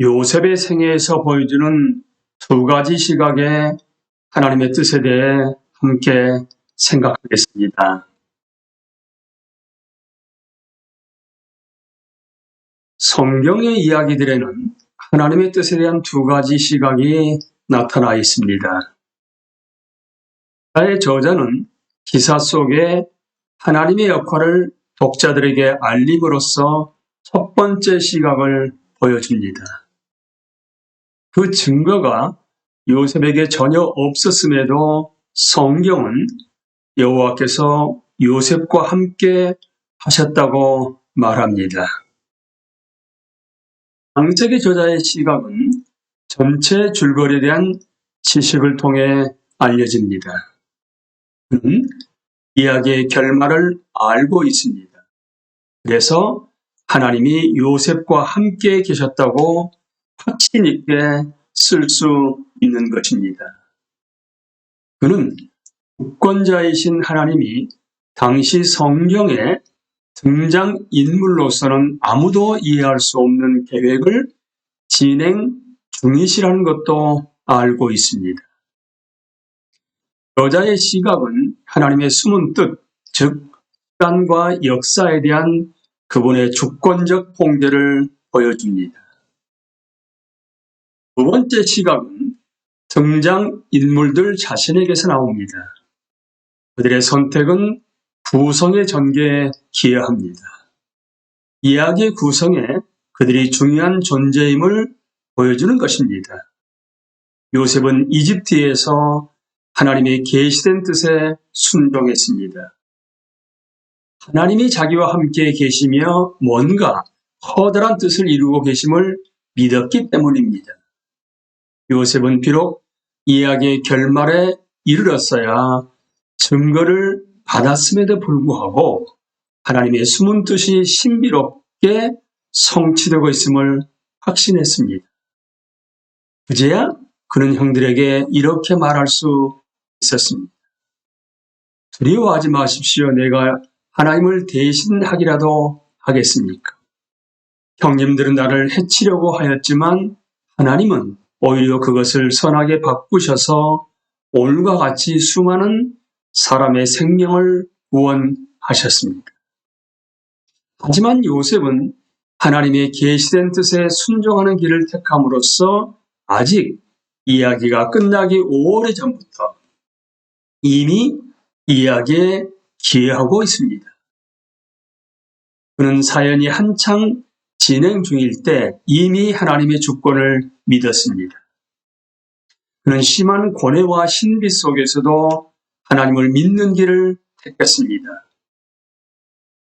요셉의 생애에서 보여주는 두 가지 시각의 하나님의 뜻에 대해 함께 생각하겠습니다. 성경의 이야기들에는 하나님의 뜻에 대한 두 가지 시각이 나타나 있습니다. 기사의 저자는 기사 속에 하나님의 역할을 독자들에게 알림으로써 첫 번째 시각을 보여줍니다. 그 증거가 요셉에게 전혀 없었음에도 성경은 여호와께서 요셉과 함께 하셨다고 말합니다. 창세기 저자의 시각은 전체 줄거리에 대한 지식을 통해 알려집니다. 그는 이야기의 결말을 알고 있습니다. 그래서 하나님이 요셉과 함께 계셨다고 확신 있게 쓸 수 있는 것입니다. 그는 주권자이신 하나님이 당시 성경의 등장인물로서는 아무도 이해할 수 없는 계획을 진행 중이시라는 것도 알고 있습니다. 저자의 시각은 하나님의 숨은 뜻, 즉 시간과 역사에 대한 그분의 주권적 통제를 보여줍니다. 두 번째 시각은 등장인물들 자신에게서 나옵니다. 그들의 선택은 구성의 전개에 기여합니다. 이야기의 구성에 그들이 중요한 존재임을 보여주는 것입니다. 요셉은 이집트에서 하나님의 계시된 뜻에 순종했습니다. 하나님이 자기와 함께 계시며 뭔가 커다란 뜻을 이루고 계심을 믿었기 때문입니다. 요셉은 비록 이야기의 결말에 이르렀어야 증거를 받았음에도 불구하고 하나님의 숨은 뜻이 신비롭게 성취되고 있음을 확신했습니다. 그제야 그는 형들에게 이렇게 말할 수 있었습니다. 두려워하지 마십시오. 내가 하나님을 대신하기라도 하겠습니까? 형님들은 나를 해치려고 하였지만 하나님은 오히려 그것을 선하게 바꾸셔서 오늘과 같이 수많은 사람의 생명을 구원하셨습니다. 하지만 요셉은 하나님의 계시된 뜻에 순종하는 길을 택함으로써 아직 이야기가 끝나기 오래전부터 이미 이야기에 기여하고 있습니다. 그는 사연이 한창 진행 중일 때 이미 하나님의 주권을 믿었습니다. 그는 심한 고뇌와 신비 속에서도 하나님을 믿는 길을 택했습니다.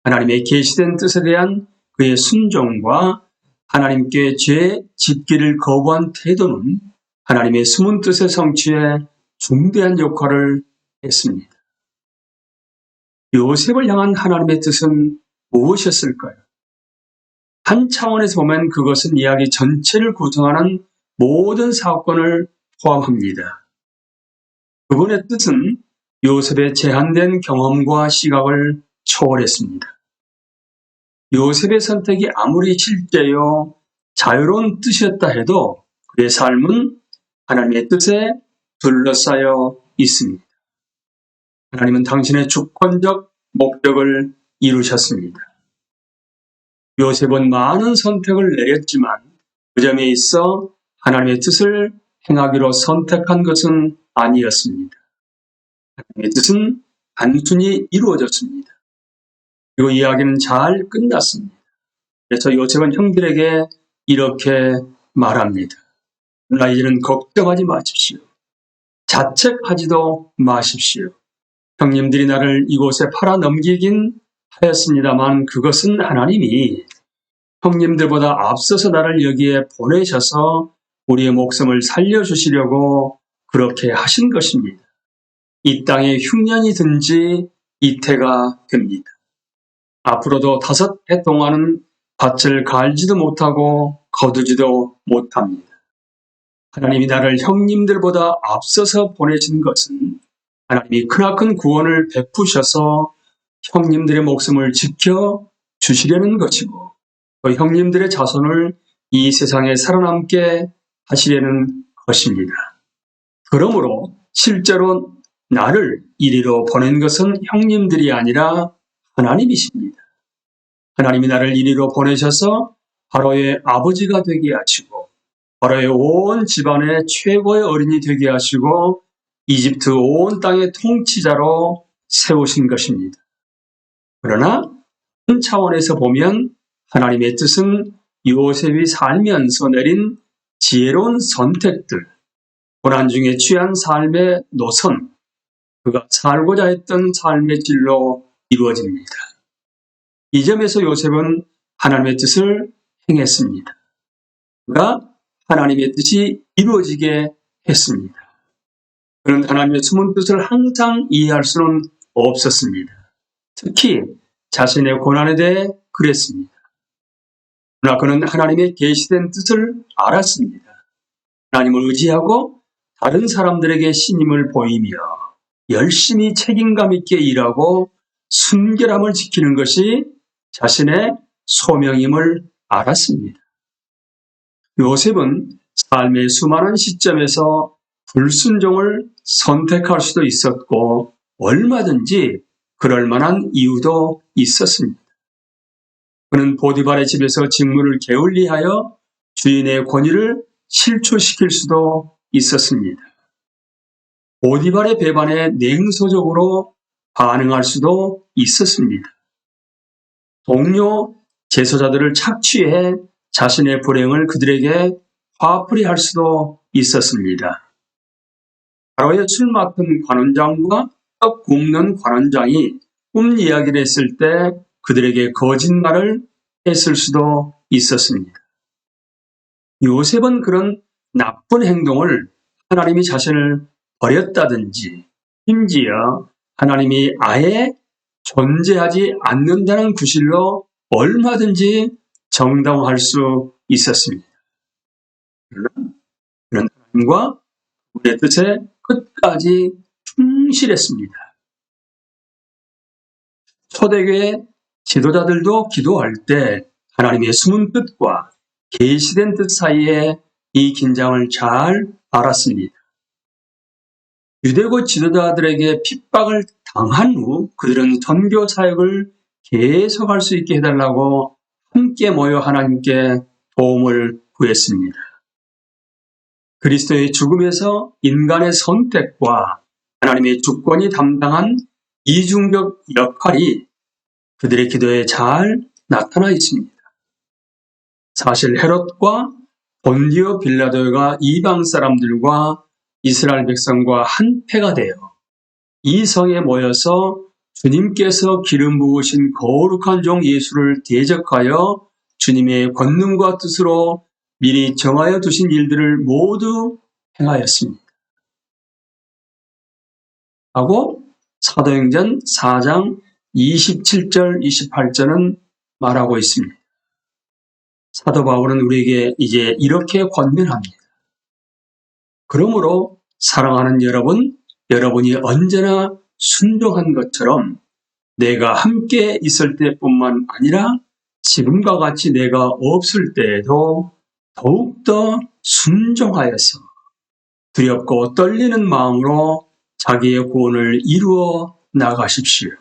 하나님의 계시된 뜻에 대한 그의 순종과 하나님께 죄 짓기를 거부한 태도는 하나님의 숨은 뜻의 성취에 중대한 역할을 했습니다. 요셉을 향한 하나님의 뜻은 무엇이었을까요? 한 차원에서 보면 그것은 이야기 전체를 구성하는 모든 사건을 포함합니다. 그분의 뜻은 요셉의 제한된 경험과 시각을 초월했습니다. 요셉의 선택이 아무리 실제요 자유로운 뜻이었다 해도 그의 삶은 하나님의 뜻에 둘러싸여 있습니다. 하나님은 당신의 주권적 목적을 이루셨습니다. 요셉은 많은 선택을 내렸지만 그 점에 있어 하나님의 뜻을 행하기로 선택한 것은 아니었습니다. 하나님의 뜻은 단순히 이루어졌습니다. 그리고 이야기는 잘 끝났습니다. 그래서 요셉은 형들에게 이렇게 말합니다. 그러나 이제는 걱정하지 마십시오. 자책하지도 마십시오. 형님들이 나를 이곳에 팔아 넘기긴 하였습니다만 그것은 하나님이 형님들보다 앞서서 나를 여기에 보내셔서 우리의 목숨을 살려주시려고 그렇게 하신 것입니다. 이 땅에 흉년이 든 지 이태가 됩니다. 앞으로도 5해 동안은 밭을 갈지도 못하고 거두지도 못합니다. 하나님이 나를 형님들보다 앞서서 보내신 것은 하나님이 크나큰 구원을 베푸셔서 형님들의 목숨을 지켜 주시려는 것이고 또 형님들의 자손을 이 세상에 살아남게 하시려는 것입니다. 그러므로 실제로 나를 이리로 보낸 것은 형님들이 아니라 하나님이십니다. 하나님이 나를 이리로 보내셔서 바로의 아버지가 되게 하시고 바로의 온 집안의 최고의 어린이 되게 하시고 이집트 온 땅의 통치자로 세우신 것입니다. 그러나 큰 차원에서 보면 하나님의 뜻은 요셉이 살면서 내린 지혜로운 선택들, 고난 중에 취한 삶의 노선, 그가 살고자 했던 삶의 질로 이루어집니다. 이 점에서 요셉은 하나님의 뜻을 행했습니다. 그가 하나님의 뜻이 이루어지게 했습니다. 그는 하나님의 숨은 뜻을 항상 이해할 수는 없었습니다. 특히 자신의 고난에 대해 그랬습니다. 그러나 그는 하나님의 계시된 뜻을 알았습니다. 하나님을 의지하고 다른 사람들에게 신임을 보이며 열심히 책임감 있게 일하고 순결함을 지키는 것이 자신의 소명임을 알았습니다. 요셉은 삶의 수많은 시점에서 불순종을 선택할 수도 있었고 얼마든지 그럴 만한 이유도 있었습니다. 그는 보디발의 집에서 직무를 게을리하여 주인의 권위를 실추시킬 수도 있었습니다. 보디발의 배반에 냉소적으로 반응할 수도 있었습니다. 동료 제소자들을 착취해 자신의 불행을 그들에게 화풀이 할 수도 있었습니다. 바로의 술 맡은 관원장과 떡 굽는 관원장이 꿈 이야기를 했을 때 그들에게 거짓말을 했을 수도 있었습니다. 요셉은 그런 나쁜 행동을 하나님이 자신을 버렸다든지 심지어 하나님이 아예 존재하지 않는다는 구실로 얼마든지 정당화할 수 있었습니다. 그런 하나님과 그의 뜻에 끝까지 충실했습니다. 초대교회 지도자들도 기도할 때 하나님의 숨은 뜻과 계시된 뜻 사이에 이 긴장을 잘 알았습니다. 유대교 지도자들에게 핍박을 당한 후 그들은 선교 사역을 계속할 수 있게 해달라고 함께 모여 하나님께 도움을 구했습니다. 그리스도의 죽음에서 인간의 선택과 하나님의 주권이 담당한 이중적 역할이 그들의 기도에 잘 나타나 있습니다. 사실 헤롯과 본디오 빌라도가 이방 사람들과 이스라엘 백성과 한패가 되어 이 성에 모여서 주님께서 기름 부으신 거룩한 종 예수를 대적하여 주님의 권능과 뜻으로 미리 정하여 두신 일들을 모두 행하였습니다. 하고 사도행전 4장 27절 28절은 말하고 있습니다. 사도 바울은 우리에게 이제 이렇게 권면합니다. 그러므로 사랑하는 여러분, 여러분이 언제나 순종한 것처럼 내가 함께 있을 때뿐만 아니라 지금과 같이 내가 없을 때에도 더욱더 순종하여서 두렵고 떨리는 마음으로 자기의 구원을 이루어 나가십시오.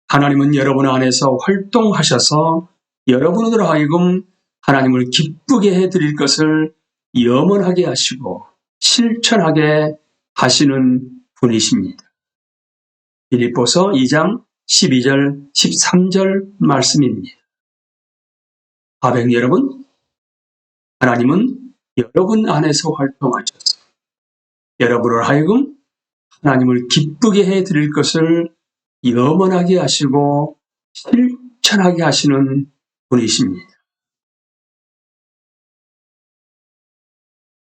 하나님은 여러분 안에서 활동하셔서 여러분으로 하여금 하나님을 기쁘게 해드릴 것을 염원하게 하시고 실천하게 하시는 분이십니다. 빌립보서 2장 12절 13절 말씀입니다. 가백 여러분, 하나님은 여러분 안에서 활동하셔서 여러분을 하여금 하나님을 기쁘게 해드릴 것을 염원하게 하시고 실천하게 하시는 분이십니다.